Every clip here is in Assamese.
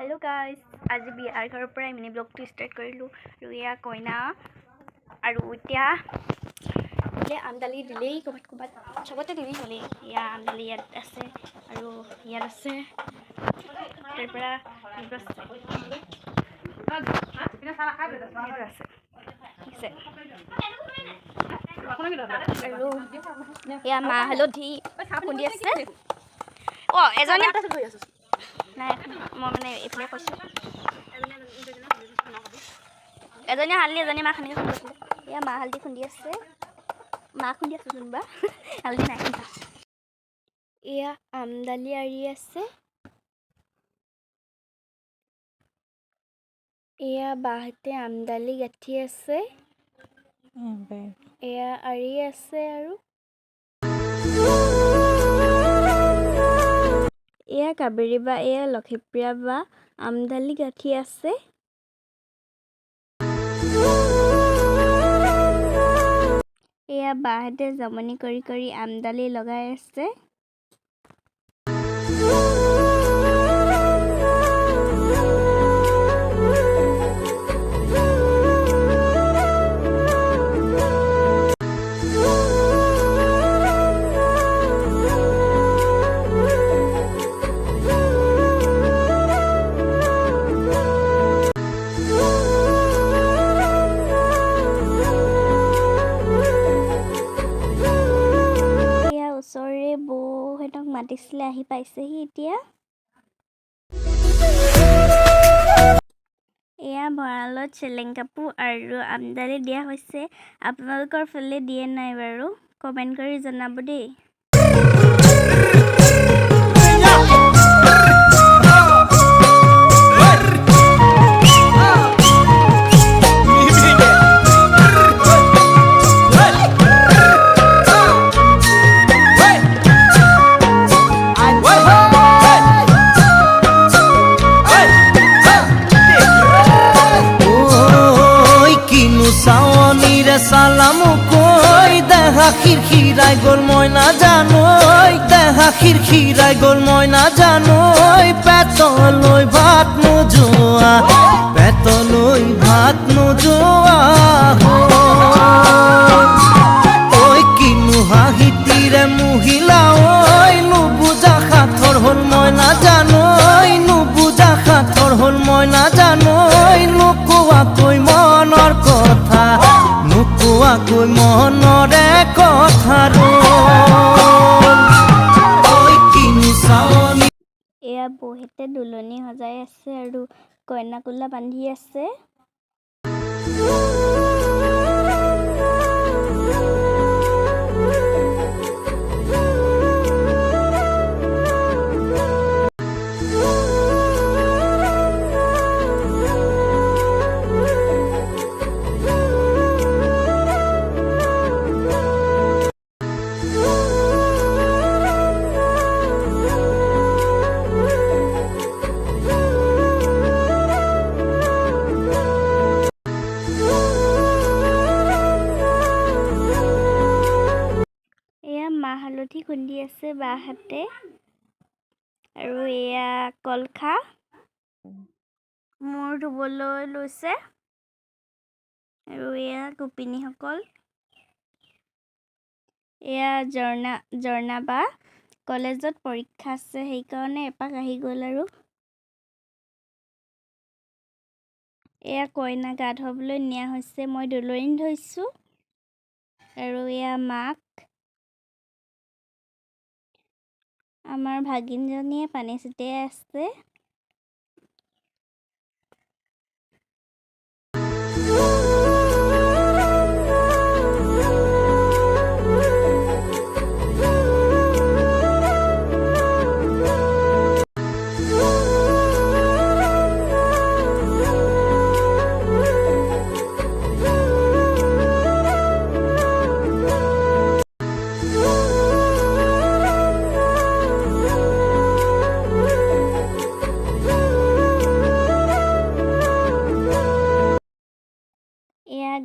Hello guys, আজি বিয়াৰ ঘৰৰ পৰা মিনি ব্লগটো ষ্টাৰ্ট কৰিলোঁ আৰু এয়া কইনা আৰু এতিয়া আমদালি দিলেই ক'ৰবাত চবতে দিলেই হ'লেই এয়া আমদালি ইয়াত আছে আৰু ইয়াত আছে তাৰ পৰা আৰু এয়া মাহ হালধি খুন্দি আছে এজনী নাই মই মানে এইফালে কৈছোঁ এজনী হালধি এজনী মাহ খানি খুন্দিছিলে এয়া মাহ হালধি খুন্দি আছে মাহ খুন্দি আছে যেনিবা হালধি নাই খুন্দা এয়া আমদালি আৰি আছে এয়া বাহঁতে আমদালি গাঁঠি আছে এয়া আৰি আছে আৰু এয়া কাবেৰী বা এয়া লক্ষীপ্ৰিয়া বা আমদালি গাঁঠি আছে এয়া বাহঁতে জমনি কৰি কৰি আমদালি লগাই আছে ওচৰৰে বৌহঁতক মাতিছিলে আহি পাইছেহি এতিয়া এয়া ভঁৰালত চেলেং কাপোৰ আৰু আমদালি দিয়া হৈছে আপোনালোকৰ ফালে দিয়ে নাই বাৰু কমেণ্ট কৰি জনাব দেই সালামু কই দেহা খিৰখিৰাই গ'ল মই নাজানোই দেহা খিৰখিৰাই গ'ল মই নাজানোই পেটলৈ ভাত নোযোৱা ঐ কিনো হাঁহিতিৰে মহিলা ঐ নুবুজা সাঁথৰ হ'ল মই নাজানোই নুবুজা সাঁথৰ হ'ল মই নাজানোই নোকোৱাকৈ মনৰ কথা নোকোৱাকৈ মনৰে কথাৰো এয়া বৌহঁতে দুলনি সজাই আছে আৰু কইনা কোলা বান্ধি আছে মাহ হালধি খুন্দি আছে বাহঁতে আৰু এয়া কলখা মূৰ ধুবলৈ লৈছে আৰু এয়া গোপিনীসকল এয়া জৰ্ণা বা কলেজত পৰীক্ষা আছে সেইকাৰণে এপাক আহি গ'ল আৰু এয়া কইনা গা ধুবলৈ নিয়া হৈছে মই দুলনি ধৰিছোঁ আৰু এয়া মাক আমাৰ ভাগিনজনীয়ে পানী ছটিয়াই আছে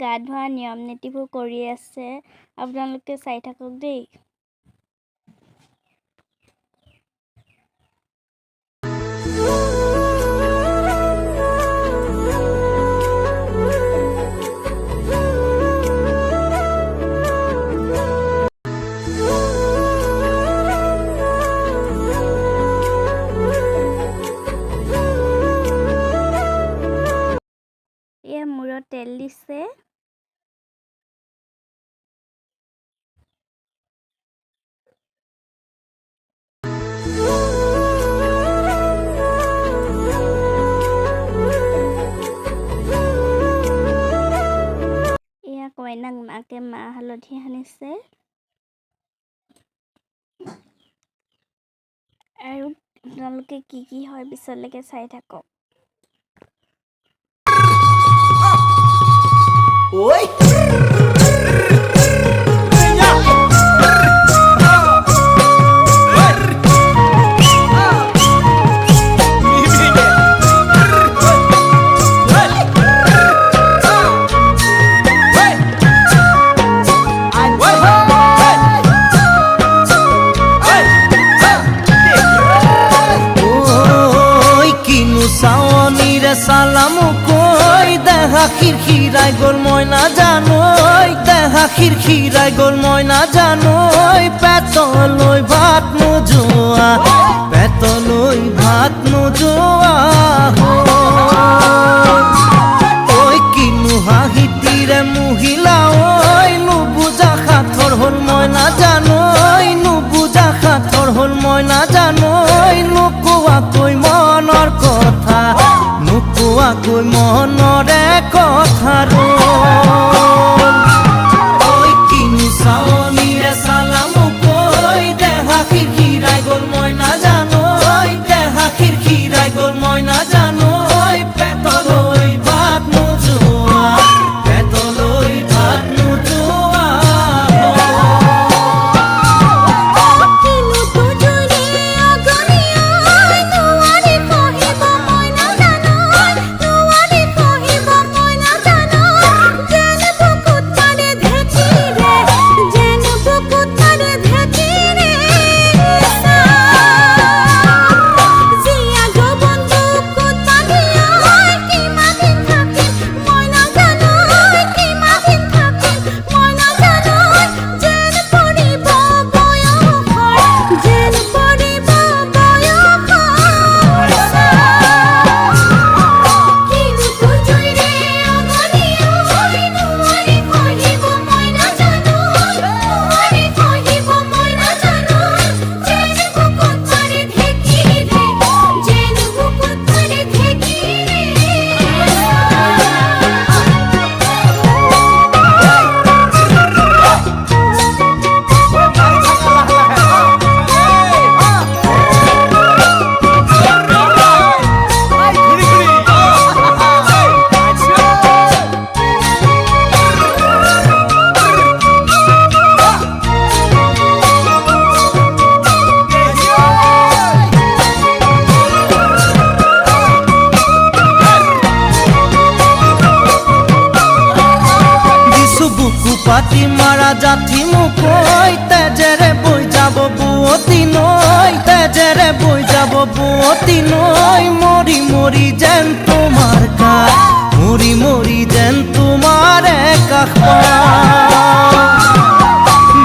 গা ধোৱা নিয়ম নীতিবোৰ কৰি আছে আপোনালোকে চাই থাকক দেই তেল দিছে এয়া কইনাক মাকে মাহ হালধি সানিছে আৰু আপোনালোকে কি হয় পিছলৈকে চাই থাকক Oi! সালামু কই দেহা খিরখিরাই গল মই না জানোই দেহা খিরখিরাই গল মই না জানোই পেটলৈ ভাত নোযোৱা পেটলৈ ভাত নোযোৱা ঐ কিনো হাঁহিতিৰে মহিলা ঐ নুবুজা সাঁথৰ হ'ল মই না জানোই নুবুজা সাঁথৰ হ'ল মই না জানোই নোকোৱাকৈ মনৰ কথা নোকোৱাকৈ মনৰে কথাৰো ঐ কিনো চাৱনিৰে চালামু কৈ দেহা খিৰখিৰাই গ'ল মই নাজানোই দেহা খিৰখিৰাই গ'ল মই নাজানোই পেটলৈ ভাত নোযোৱা পেটলৈ ভাত নোযোৱা পাতি মাৰা জাঠি মুকৈ তেজেৰে বৈ যাব বুৱতী নৈ তেজেৰে বৈ যাব বুৱতী নৈ মৰি মৰি যেন তোমাৰ কাষ মৰি মৰি যেন তোমাৰে কাষ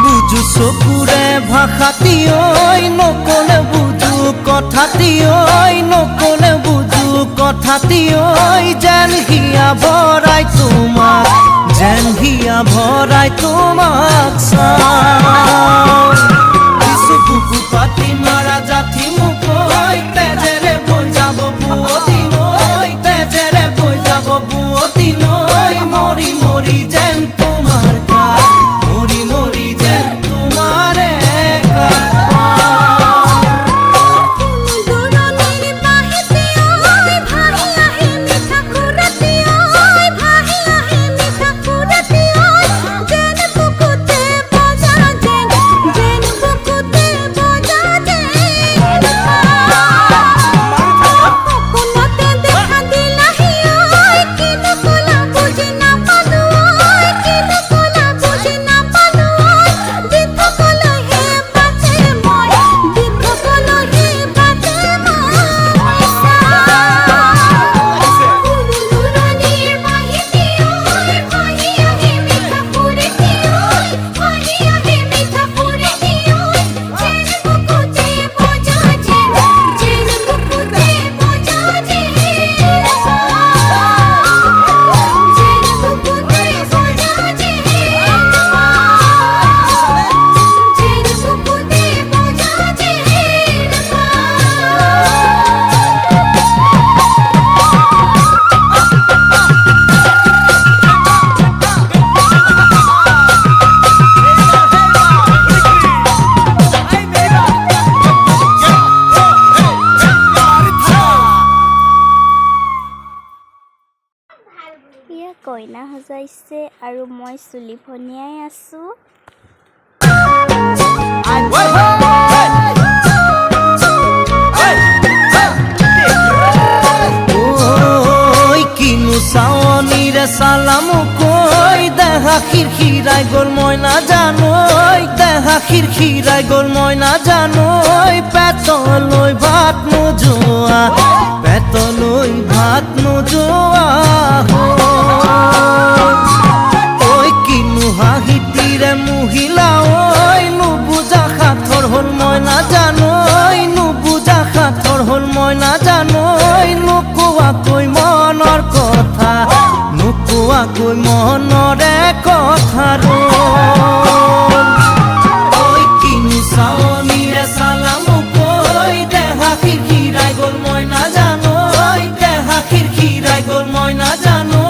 বুজো চকুৰে ভাষাতি ঐ নকলে বুজো কথাতি ঐ নকলে বুজো কথাতি ঐ যেন হিয়া ভৰাই তোমাক যেন হিয়া ভৰাই তোমাক চাওঁ কিছু বুকু পাতি মাৰা জাঠি মুকৈ তেজেৰে বৈ যাব বুৱতী নৈ তেজেৰে বৈ যাব বুৱতী নৈ মৰি মৰি যেন তোমাৰ কাষ মৰি মৰি যেন তোমাৰে কাষ যেন বুকুতে বজা কইনা সজাইছে আৰু মই চুলি ফনিয়াই আছোঁ। কিনো চাৱনীৰে চালামো কৈ দেহা খিৰখিৰাই গ'ল মই নাজানো, দেহা খিৰখিৰাই গ'ল মই নাজানো, পেটলৈ ভাত নোযোৱা, পেটলৈ ভাত নোযোৱা। ঐ কিনো হাঁহিতিৰে মহিলা ঐ নুবুজা সাঁথৰ হ'ল মই নাজানো, নুবুজা সাঁথৰ হ'ল মই নাজানো, নোকোৱাকৈ মনৰ কথা, নোকোৱাকৈ মনৰে কথা ঐ কিনো চাৱনীৰে চালামো কৈ দেহা খিৰখিৰাই গ'ল মই নাজানো, দেহা খিৰখিৰাই গ'ল মই নাজানো,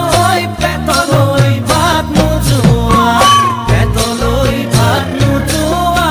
পেটলৈ ভাত নোযোৱা, পেটলৈ ভাত নোযোৱা।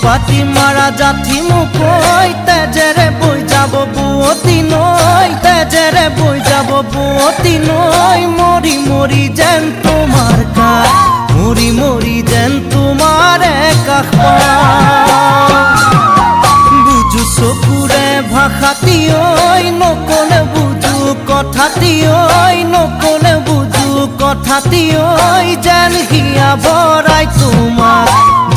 পাতি মাৰা জাঠি মুকৈ তেজেৰে বৈ যাব বুৱতী নৈ, তেজেৰে বৈ যাব বুৱতী নৈ, মৰি মৰি যেন তোমাৰ কাষ, মৰি মৰি যেন তোমাৰে কাষ বুজো চকুৰে ভাষাটি ঐ নকলে বুজো কথাটি ঐ, নকলে বুজো কথাটি ঐ, যেন হিয়া ভৰাই তোমাক,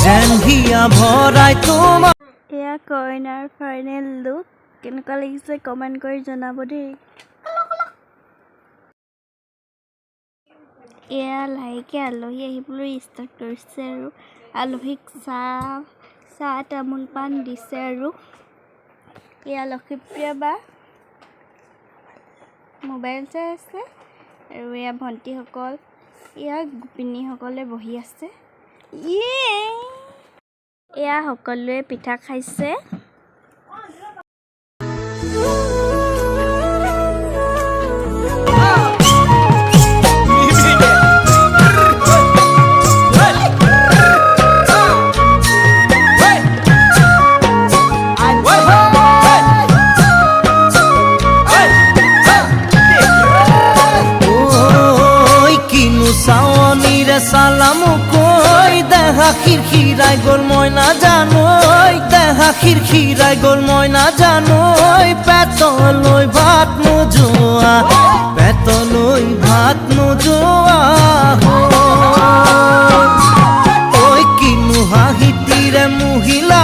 যেন হিয়া ভৰাই তোমাক। এয়া কইনাৰ ফাইনেল লুক, কেনেকুৱা লাগিছে কমেণ্ট কৰি জনাব দেই। এয়া লাহেকৈ আলহী আহিবলৈ ষ্টাৰ্ট কৰিছে আৰু আলহীক চাহ তামোল পাণ দিছে আৰু এয়া লক্ষীপ্ৰিয়া বা মোবাইল চাই আছে আৰু এয়া ভণ্টিসকল, এয়া গোপিনীসকলে বহি আছে। এয়া সকলোৱে পিঠা খাইছে। চাৱনীৰে চালামো কৈ দেহা খিৰখিৰাই গ'ল মই নাজানো, দেহা খিৰখিৰাই গ'ল মই নাজানো, পেটলৈ ভাত নোযোৱা, পেটলৈ ভাত নোযোৱা। ঐ কিনো হাঁহিতিৰে মহিলা